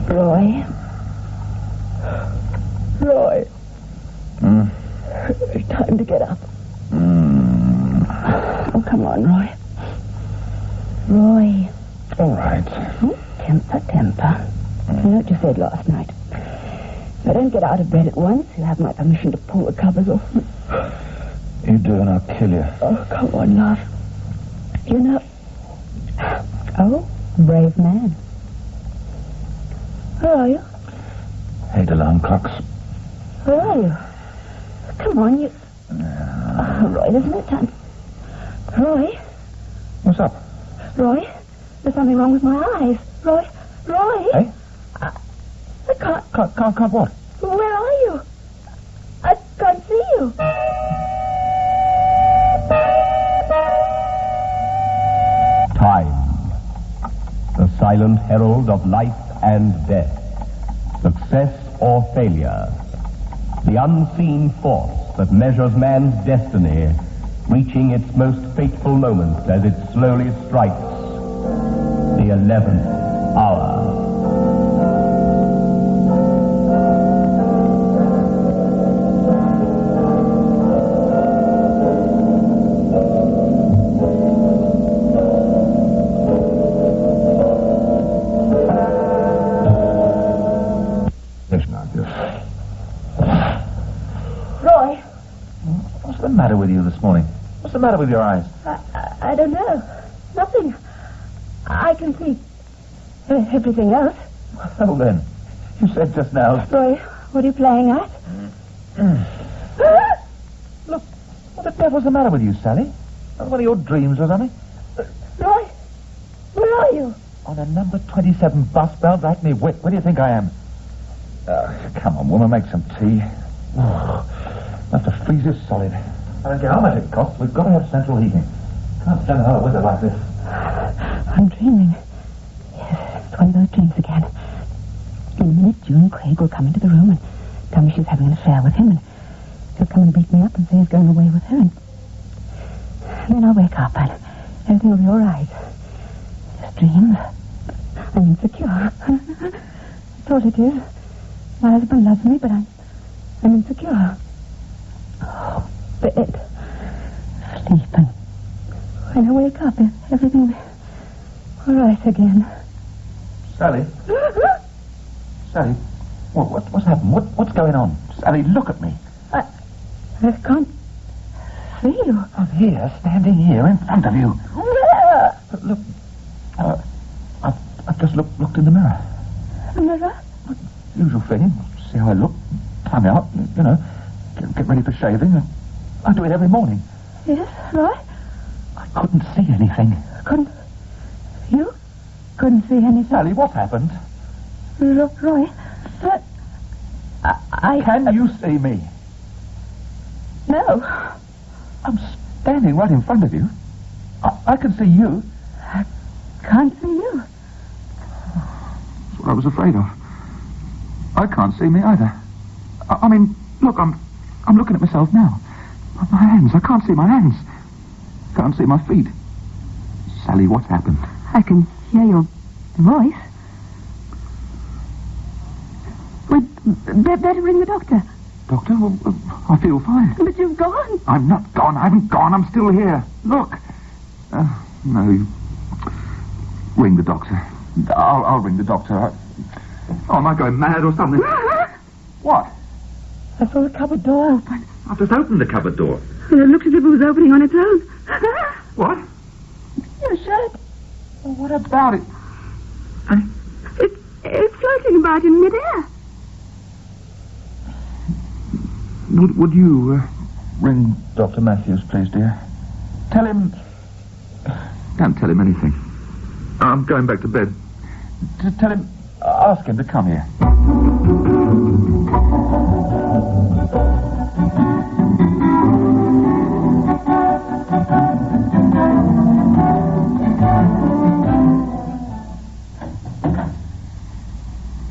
Roy? Roy? It's time to get up. Oh, come on, Roy. Roy. All right. Temper. You know what you said last night. If I don't get out of bed at once, you have my permission to pull the covers off. You do and I'll kill you. Oh, come on, love. You know... Oh, brave man. Where are you? Hate alarm clocks. Where are you? Come on, you... Oh, Roy, there's no time. Roy? What's up? Roy? There's something wrong with my eyes. Roy? Hey? I can't... Can't what? Where are you? I can't see you. Time. The silent herald of life and death. Success or failure. The unseen force that measures man's destiny, reaching its most fateful moment as it slowly strikes the 11th hour. What's the matter with you this morning? What's the matter with your eyes? I don't know. Nothing. I can see everything else. Well then, you said just now... Roy, what are you playing at? Look, what the devil's the matter with you, Sally? One of your dreams or something? Roy, where are you? On a number 27 bus belt, right me. Where do you think I am? Come on, woman, make some tea. I have to freeze this solid. I don't care how much it costs. We've got to have central heating. Can't stand another winter like this. I'm dreaming. Yes, it's one of those dreams again. In a minute, June Craig will come into the room and tell me she's having an affair with him, and he'll come and beat me up and say he's going away with her, and then I'll wake up and everything will be all right. Just dreams. I'm insecure. That's all it is. My husband loves me, but I'm insecure. Oh, bed. Sleeping. When I wake up, everything will be all right again. Sally? Sally, what's happened? What's going on? Sally, look at me. I can't see you. I'm here, standing here in front of you. Where? Look, I've just looked in the mirror. A mirror? Usual thing. See how I look. Time out, you know. Get ready for shaving. I do it every morning. Yes, right? I couldn't see anything. You couldn't see anything? Sally, what happened? Roy, Can you see me? No. I'm standing right in front of you. I can see you. I can't see you. That's what I was afraid of. I can't see me either. I mean, look, I'm looking at myself now. My hands, I can't see my hands. Can't see my feet. Sally, what's happened? I can hear your voice. We'd better ring the doctor. Doctor, well, I feel fine. But you've gone. I'm not gone. I haven't gone. I'm still here. Look. No, you... Ring the doctor. I'll ring the doctor. Am I going mad or something? What? I saw the cupboard door open. I've just opened the cupboard door. And it looked as if it was opening on its own. What? Your shirt. Well, what about it? It's floating about in midair. Would you ring Dr. Matthews, please, dear? Tell him... Don't tell him anything. I'm going back to bed. Just tell him... Ask him to come here.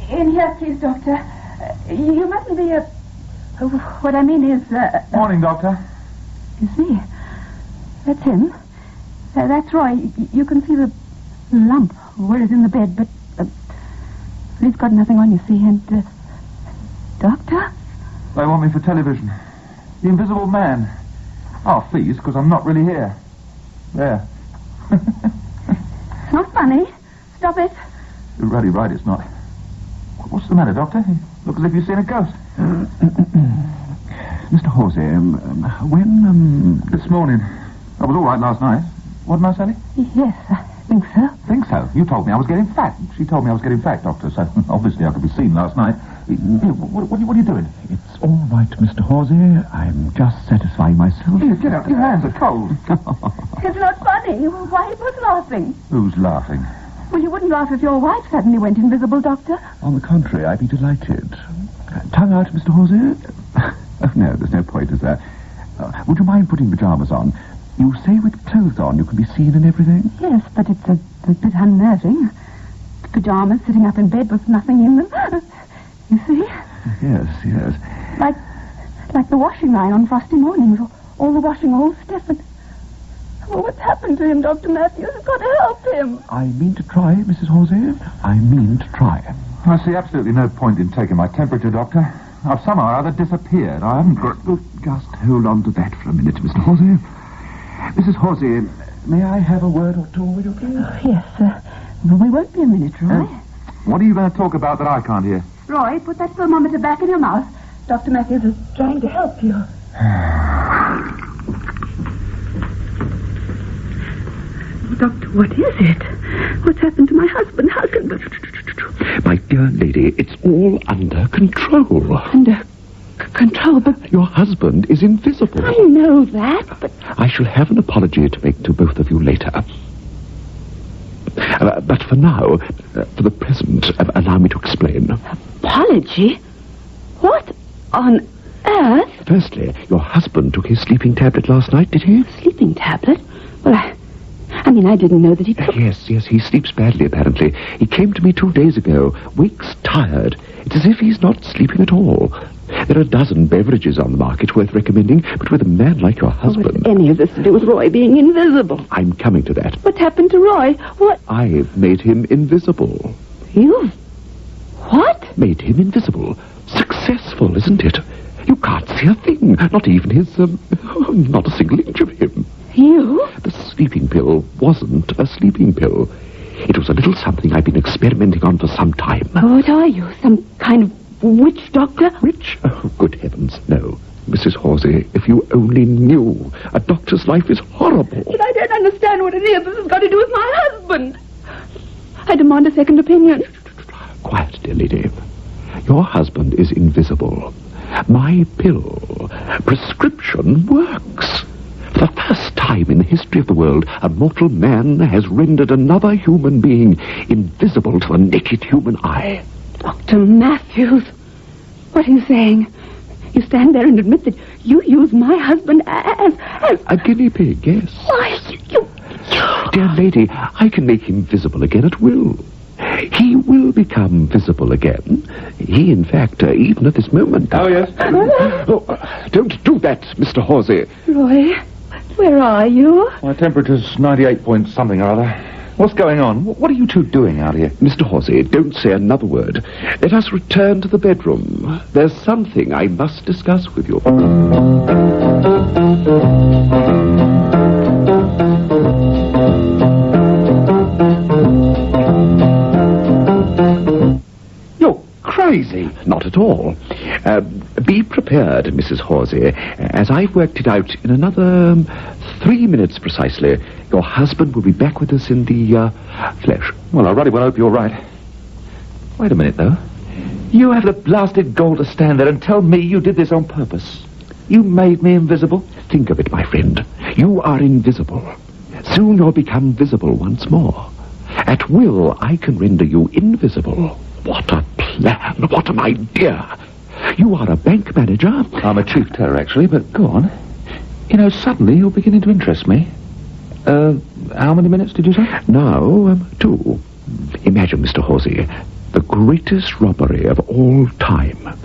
In here, please, Doctor. You mustn't be what I mean is... Morning, Doctor. It's me. That's him. That's Roy. You can see the lump where it's in the bed, but... He's got nothing on, you see, and... Doctor? They want me for television. The Invisible Man. Oh, please, because I'm not really here. There. It's not funny. Stop it. You're really right, it's not. What's the matter, Doctor? You look as if you've seen a ghost. Mr. Horsey, when, This morning. I was all right last night. Wasn't I, Sally? Yes, I think so. Think so? You told me I was getting fat. She told me I was getting fat, Doctor, so obviously I could be seen last night. What are you doing? It's all right, Mr. Horsey. I'm just satisfying myself. Here, get up. Your hands are cold. It's not funny. Why was laughing? Who's laughing? Well, you wouldn't laugh if your wife suddenly went invisible, Doctor. On the contrary, I'd be delighted. Tongue out, Mr. Horsey. Oh, no, there's no point, is there? Would you mind putting pyjamas on? You say with clothes on you can be seen and everything? Yes, but it's a bit unnerving. Pyjamas sitting up in bed with nothing in them. You see? Yes. Like the washing line on frosty mornings. All the washing all stiff and... Oh, what's happened to him, Dr. Matthews? You've got to help him. I mean to try, Mrs. Horsey. I mean to try. I see absolutely no point in taking my temperature, Doctor. I've somehow or other disappeared. I haven't got... Just hold on to that for a minute, Mr. Horsey. Mrs. Horsey, may I have a word or two with you, please? Yes, well, we won't be a minute, Roy. What are you going to talk about that I can't hear? Roy, put that thermometer back in your mouth. Dr. Matthews is trying to help you. Doctor, what is it? What's happened to my husband? How can... My dear lady, it's all under control. Under control, but... Your husband is invisible. I know that, but... I shall have an apology to make to both of you later. But for now, for the present, allow me to explain. Apology? What on earth? Firstly, your husband took his sleeping tablet last night, did he? Sleeping tablet? Well, I mean, I didn't know that he took... Yes, he sleeps badly, apparently. He came to me 2 days ago, wakes tired. It's as if he's not sleeping at all. There are a dozen beverages on the market worth recommending, but with a man like your husband... What's any of this to do with Roy being invisible? I'm coming to that. What's happened to Roy? What? I've made him invisible. You've... What? Made him invisible. Successful, isn't it? You can't see a thing, not even his, not a single inch of him. You? The sleeping pill wasn't a sleeping pill. It was a little something I've been experimenting on for some time. What are you? Some kind of witch doctor? Witch? Oh, good heavens, no. Mrs. Horsey, if you only knew. A doctor's life is horrible. But I don't understand what it is. This has got to do with my husband. I demand a second opinion. Quiet, dear lady. Your husband is invisible. My pill, prescription, works. For the first time in the history of the world, a mortal man has rendered another human being invisible to the naked human eye. Dr. Matthews, what are you saying? You stand there and admit that you use my husband as... A guinea pig, yes. Why, you... Dear lady, I can make him visible again at will. He will become visible again. He, in fact, even at this moment... Oh, yes? Don't do that, Mr. Horsey. Roy, where are you? My temperature's 98 point something or other. What's going on? What are you two doing out here? Mr. Horsey, don't say another word. Let us return to the bedroom. There's something I must discuss with you. You're crazy. Not at all. Be prepared, Mrs. Horsey. As I've worked it out, in another 3 minutes precisely, your husband will be back with us in the flesh. Well, I really well hope you're right. Wait a minute, though. You have the blasted gall to stand there and tell me you did this on purpose. You made me invisible. Think of it, my friend. You are invisible. Soon you'll become visible once more. At will, I can render you invisible. What a plan! What an idea! You are a bank manager. I'm a chief teller, actually, but go on. You know, suddenly you're beginning to interest me. How many minutes did you say? Now, 2. Imagine, Mr. Horsey, the greatest robbery of all time.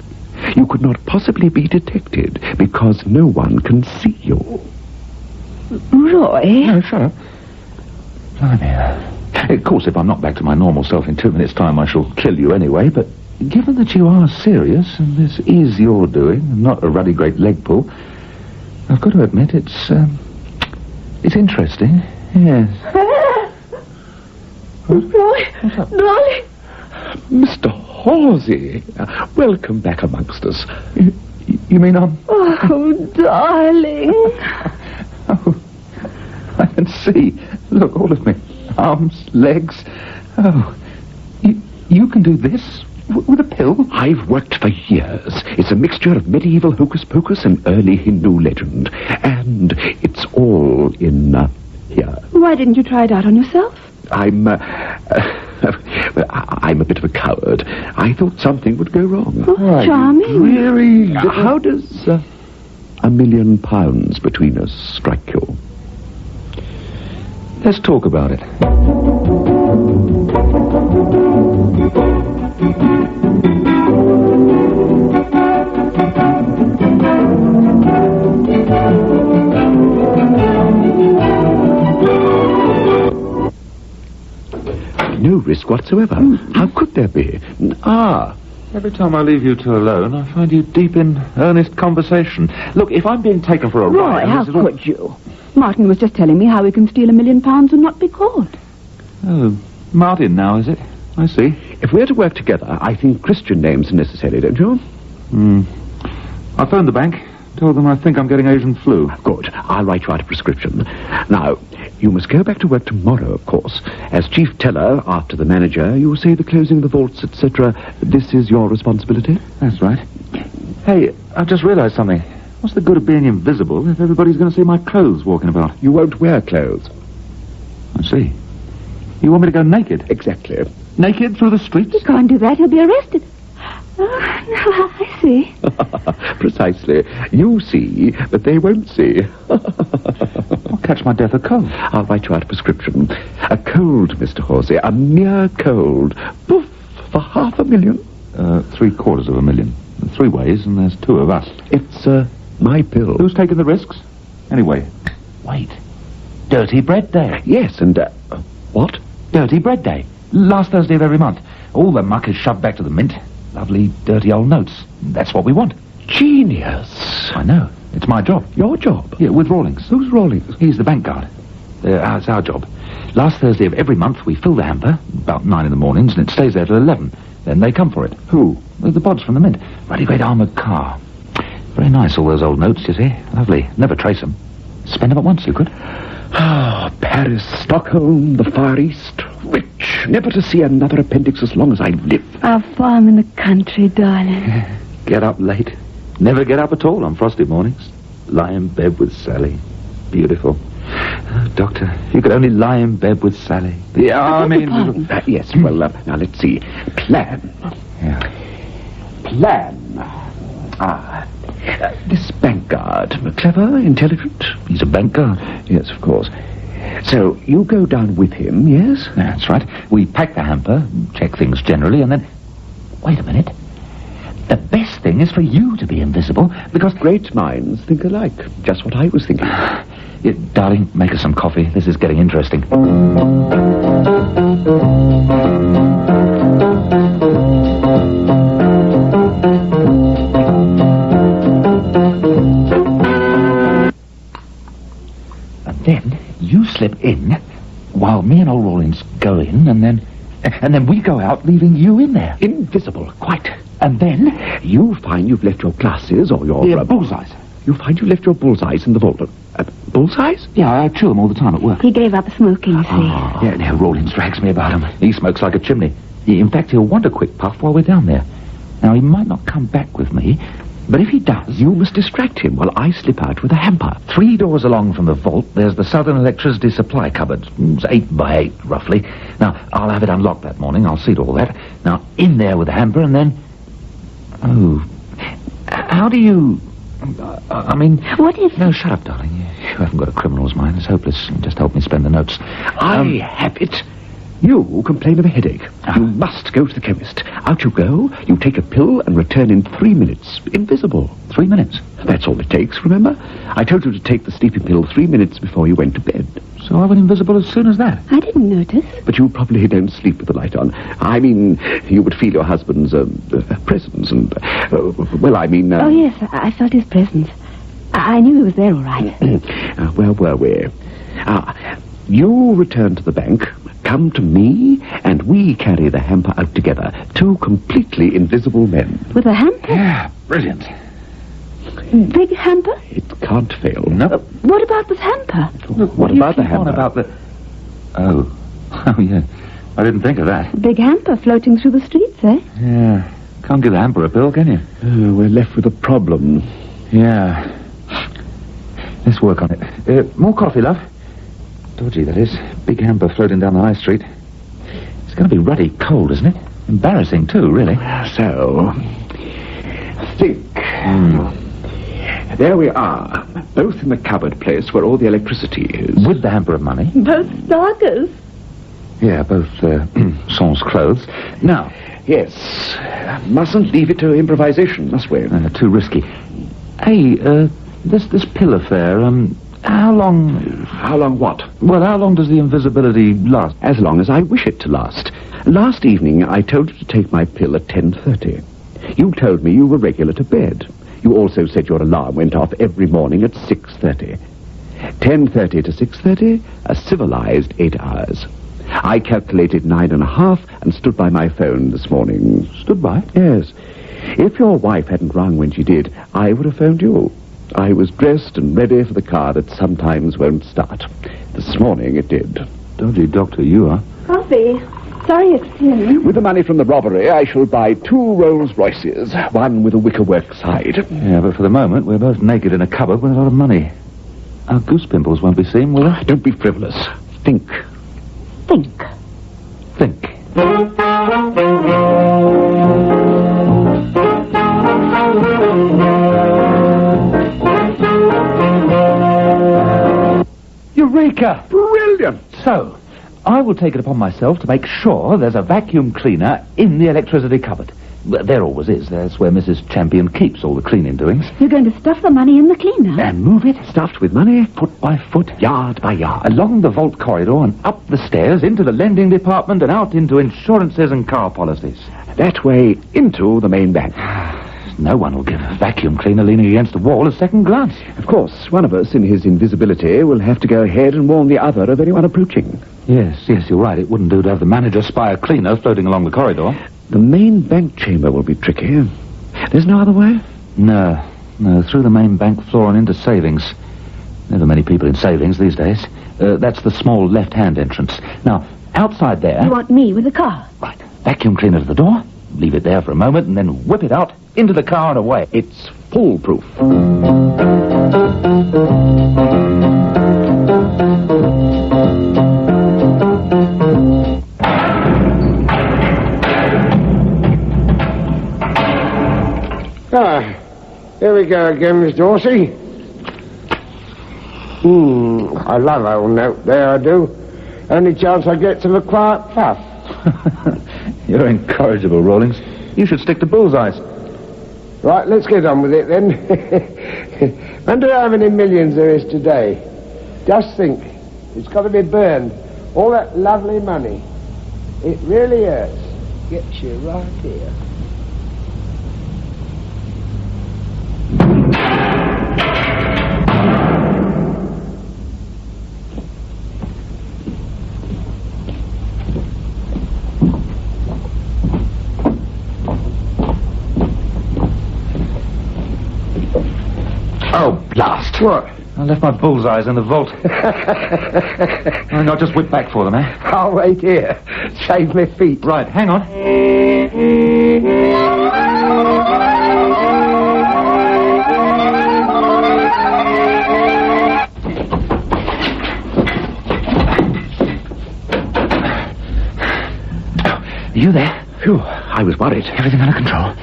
You could not possibly be detected because no one can see you. Roy? No, shut up. Blimey. Of course, if I'm not back to my normal self in 2 minutes' time, I shall kill you anyway, but given that you are serious, and this is your doing, and not a ruddy great leg pull, I've got to admit it's interesting, yes. Roy, darling. Mr. Horsey, welcome back amongst us. You mean I'm... Oh, darling. Oh, I can see. Look, all of me. Arms, legs. Oh, you can do this with a pill? I've worked for years. It's a mixture of medieval hocus-pocus and early Hindu legend. And it's all in, here. Why didn't you try it out on yourself? I'm a bit of a coward. I thought something would go wrong. Oh, charming. Really? How does £1 million between us strike you? Let's talk about it. No risk whatsoever. How could there be? Every time I leave you two alone, I find you deep in earnest conversation. Look, if I'm being taken for a Roy, ride... how could you? Martin was just telling me how he can steal £1 million and not be caught. Oh, Martin now, is it? I see. If we're to work together, I think Christian names are necessary, don't you? I phoned the bank, told them I think I'm getting Asian flu. Good. I'll write you out a prescription. Now, you must go back to work tomorrow, of course. As chief teller, after the manager, you say the closing of the vaults, etc. This is your responsibility? That's right. Hey, I've just realized something. What's the good of being invisible if everybody's going to see my clothes walking about? You won't wear clothes. I see. You want me to go naked? Exactly. Naked through the streets? He can't do that. He'll be arrested. No, I see. Precisely. You see, but they won't see. I'll catch my death of cold. I'll write you out a prescription. A cold, Mr. Horsey. A mere cold. Poof, for $500,000. $750,000. 3 ways, and there's 2 of us. It's, my pill. Who's taking the risks? Anyway, wait. Dirty Bread Day. Yes, and, what? Dirty Bread Day. Last Thursday of every month. All the muck is shoved back to the mint. Lovely, dirty old notes. That's what we want. Genius. I know. It's my job. Your job? Yeah, with Rawlings. Who's Rawlings? He's the bank guard. It's our job. Last Thursday of every month, we fill the hamper, about 9 in the mornings, and it stays there till 11. Then they come for it. Who? The bods from the mint. Bloody great armoured car. Very nice, all those old notes, you see. Lovely. Never trace them. Spend them at once, you could. Paris, Stockholm, the Far East. Rich. Never to see another appendix as long as I live. Our farm in the country, darling. Get up late. Never get up at all on frosty mornings. Lie in bed with Sally. Beautiful. Doctor, if you could only lie in bed with Sally. Yeah, I mean... yes, well, now let's see. Plan. Yeah. Plan. This bank guard. Clever, intelligent. He's a bank guard. Yes, of course. So, you go down with him, yes? That's right. We pack the hamper, check things generally, and then... Wait a minute. The best thing is for you to be invisible, because... Great minds think alike. Just what I was thinking. Yeah, darling, make us some coffee. This is getting interesting. And then you slip in while me and old Rawlings go in, and then we go out, leaving you in there. Invisible, quite. And then You find you've left your glasses or your... bullseyes. You find you left your bullseyes in the vault. Bullseyes? Yeah, I chew them all the time at work. He gave up smoking, you see. Yeah, now Rawlings drags me about him. He smokes like a chimney. In fact, he'll want a quick puff while we're down there. Now, he might not come back with me, but if he does... You must distract him while I slip out with a hamper. 3 doors along from the vault, there's the Southern Electricity Supply Cupboard. It's 8 by 8, roughly. Now, I'll have it unlocked that morning. I'll see to all that. Now, in there with the hamper, and then... Oh, how do you... I mean... What if... No, shut up, darling. You haven't got a criminal's mind. It's hopeless. Just help me spend the notes. I have it. You complain of a headache. You must go to the chemist. Out you go, you take a pill and return in 3 minutes. Invisible. 3 minutes? That's all it takes, remember? I told you to take the sleeping pill 3 minutes before you went to bed. So I went invisible as soon as that? I didn't notice. But you probably don't sleep with the light on. I mean, you would feel your husband's presence and... Oh, yes, I felt his presence. I knew he was there all right. Where were we? You return to the bank, come to me, and we carry the hamper out together. 2 completely invisible men. With a hamper? Yeah, brilliant. Big hamper? It can't fail. No. What about this hamper? What about the hamper? About the... Oh, yeah. I didn't think of that. Big hamper floating through the streets, eh? Yeah. Can't give the hamper a pill, can you? We're left with a problem. Yeah. Let's work on it. More coffee, love. Dodgy, that is. Big hamper floating down the high street. It's going to be ruddy cold, isn't it? Embarrassing, too, really. So, think. There we are, both in the cupboard place where all the electricity is. With the hamper of money. Both starkers. Yeah, both sans clothes. Now, Yes, mustn't leave it to improvisation, must we? too risky. Hey, this pill affair, how long... How long what? Well, how long does the invisibility last? As long as I wish it to last. Last evening, I told you to take my pill at 10:30. You told me you were regular to bed. You also said your alarm went off every morning at 6:30. 10:30 to 6:30, a civilized 8 hours. I calculated 9.5 and stood by my phone this morning. Stood by? Yes. If your wife hadn't rung when she did, I would have phoned you. I was dressed and ready for the car that sometimes won't start. This morning it did. Dodgy doctor you are. Coffee. Sorry it's him. With the money from the robbery, I shall buy 2 Rolls Royces, one with a wickerwork side. Yeah, but for the moment, we're both naked in a cupboard with a lot of money. Our goose pimples won't be seen, will they? Don't be frivolous. Think. Think. Think. Eureka! Brilliant! So, I will take it upon myself to make sure there's a vacuum cleaner in the electricity cupboard. There always is. That's where Mrs. Champion keeps all the cleaning doings. You're going to stuff the money in the cleaner? And move it, Stuffed with money, foot by foot, yard by yard. along the vault corridor and up the stairs into the lending department and out into insurances and car policies. That way into the main bank. No one will give a vacuum cleaner leaning against the wall a second glance. Of course, one of us, in his invisibility, will have to go ahead and warn the other of anyone approaching. Yes, you're right. It wouldn't do to have the manager spy a cleaner floating along the corridor. The main bank chamber will be tricky. There's no other way? No, through the main bank floor and into savings. Never many people in savings these days. That's the small left-hand entrance. Now, outside there... You want me with the car? Right. Vacuum cleaner to the door, leave it there for a moment, and then whip it out, into the car and away. It's foolproof. Here we go again, Miss Dorsey. I love old note there, I do. Only chance I get to look quiet puff. You're incorrigible, Rawlings. You should stick to bullseyes. Right, let's get on with it then. Wonder how many millions there is today. Just think, it's got to be burned. All that lovely money. It really hurts. Gets you right here. Oh, blast. What? I left my bullseyes in the vault. Why not just whip back for them, eh? I'll wait here. Save me feet. Right, hang on. Are you there? Phew, I was worried. Everything under control.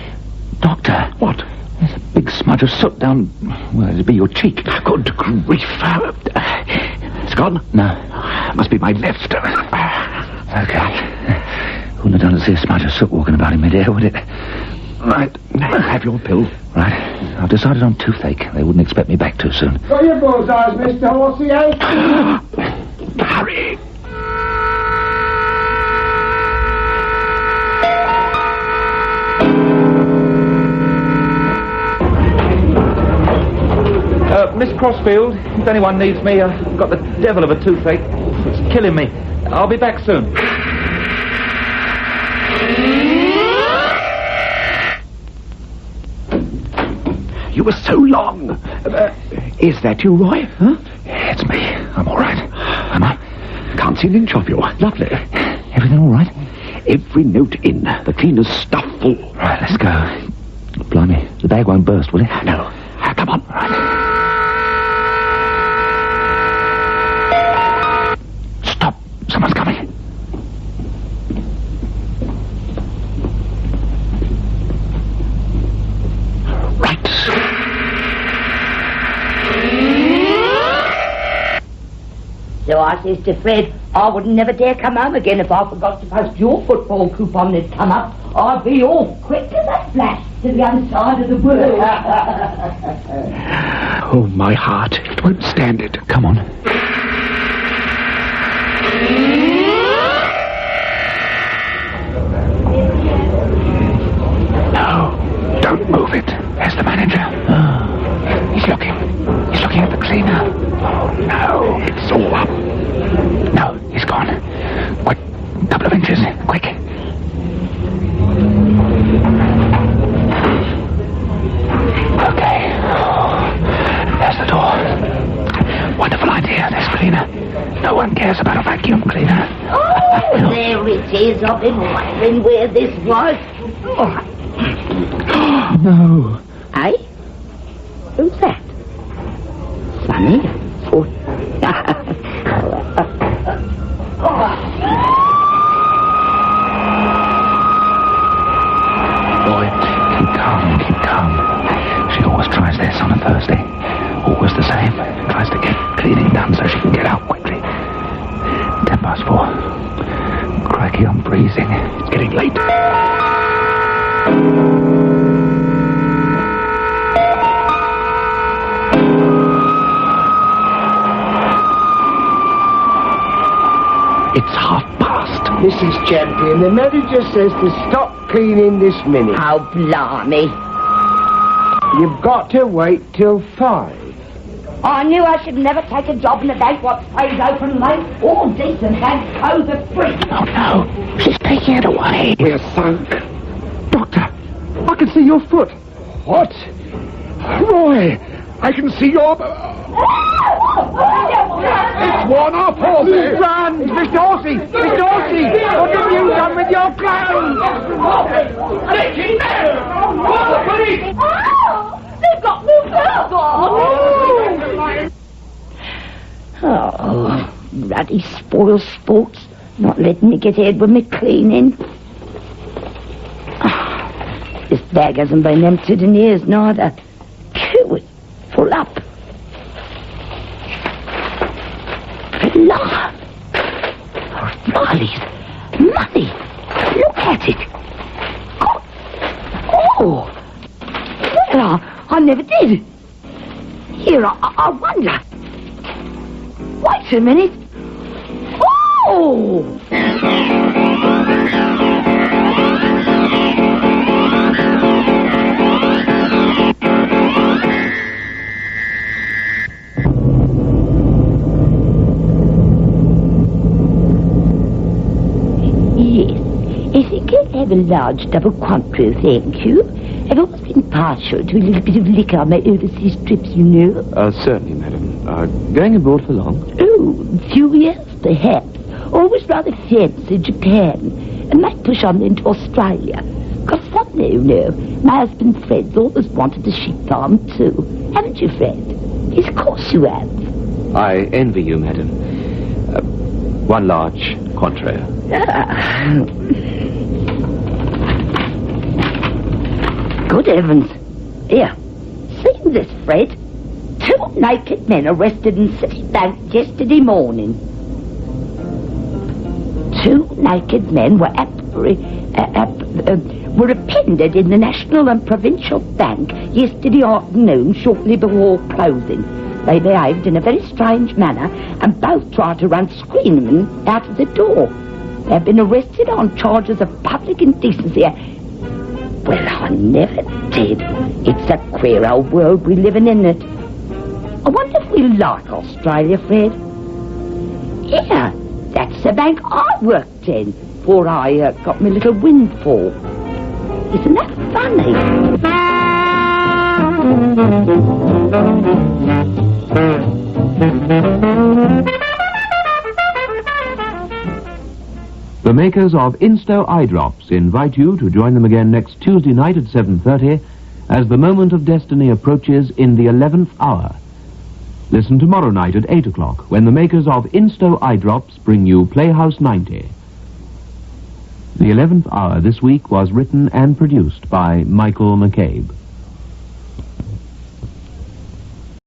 Doctor. What? There's a big smudge of soot down... Well, it'd be your cheek. Good grief. It's gone? No. Must be my left. Okay. Wouldn't have done to see a smudge of soot walking about in midair, would it? Right. Have your pill. Right. I've decided on toothache. They wouldn't expect me back too soon. Got your bullseyes, Mr. Horsey, eh? Hurry! Miss Crossfield, if anyone needs me, I've got the devil of a toothache. It's killing me. I'll be back soon. You were so long. Is that you, Roy? Huh? It's me. I'm all right. Am I? Can't see an inch of you. Lovely. Everything all right? Every note in. The cleaner's stuff full. Right, let's go. Blimey, the bag won't burst, will it? No. Come on. Right. Stop. Someone's coming. Right. So I says to Fred, I would never dare come home again if I forgot to post your football coupon that's come up. I'd be all quick as a flash to the other side of the world. Oh, my heart. It won't stand it. Come on. No. Don't move it. There's the manager. Oh. He's looking. He's looking at the cleaner. Oh, no. It's all up. No, he's gone. Quick. Couple of inches. Quick. Okay. There's the door. Wonderful idea, this cleaner. No one cares about a vacuum cleaner. Oh, there it is. I've been wondering where this was. Oh. No. Eh? Who's that? Sonny? Oh. Boy, keep calm, keep calm. She always tries this on a Thursday. Always the same. Tries to get cleaning done so she can get out quickly. 4:10. Crikey, I'm freezing. It's getting late. It's past. Mrs. Champion, the manager says to stop cleaning this minute. Oh, blimey. You've got to wait till 5. I knew I should never take a job in a bank what stays open late. All decent hands close at 3. Oh, no. She's taking it away. We're sunk. Doctor, I can see your foot. What? Roy, I can see your... It's worn off, Horsey. Run! Mr. Horsey! Mr. Horsey! What have you done with your clothes? Oh, they've got me first on. Oh, ruddy spoil sports. Not letting me get ahead with me cleaning. This bag hasn't been emptied in years neither. Phew, full up. Lord. Riley's money. Look at it. Oh. Well, I never did. Here, I wonder. Wait a minute. Oh! Yes, I think I'll have a large double Cointreau, thank you. I've always been partial to a little bit of liquor on my overseas trips, you know. Certainly, madam. Going abroad for long? Oh, a few years, perhaps. Always rather fancy Japan. And might push on then to Australia. Because someday, you know, my husband Fred's always wanted a sheep farm, too. Haven't you, Fred? Yes, of course you have. I envy you, madam. One large Cointreau. Good heavens. Here, see this, Fred? 2 naked men arrested in City Bank yesterday morning. 2 naked men were were appended in the National and Provincial Bank yesterday afternoon shortly before closing. They behaved in a very strange manner and both tried to run screaming out of the door. They have been arrested on charges of public indecency. Well, I never did. It's a queer old world we live in, isn't it? I wonder if we like Australia, Fred. Yeah, that's the bank I worked in before I got my little windfall. Isn't that funny? The makers of Insto Eye Drops invite you to join them again next Tuesday night at 7:30 as the moment of destiny approaches in the 11th hour. Listen tomorrow night at 8 o'clock when the makers of Insto Eye Drops bring you Playhouse 90. The 11th hour this week was written and produced by Michael McCabe.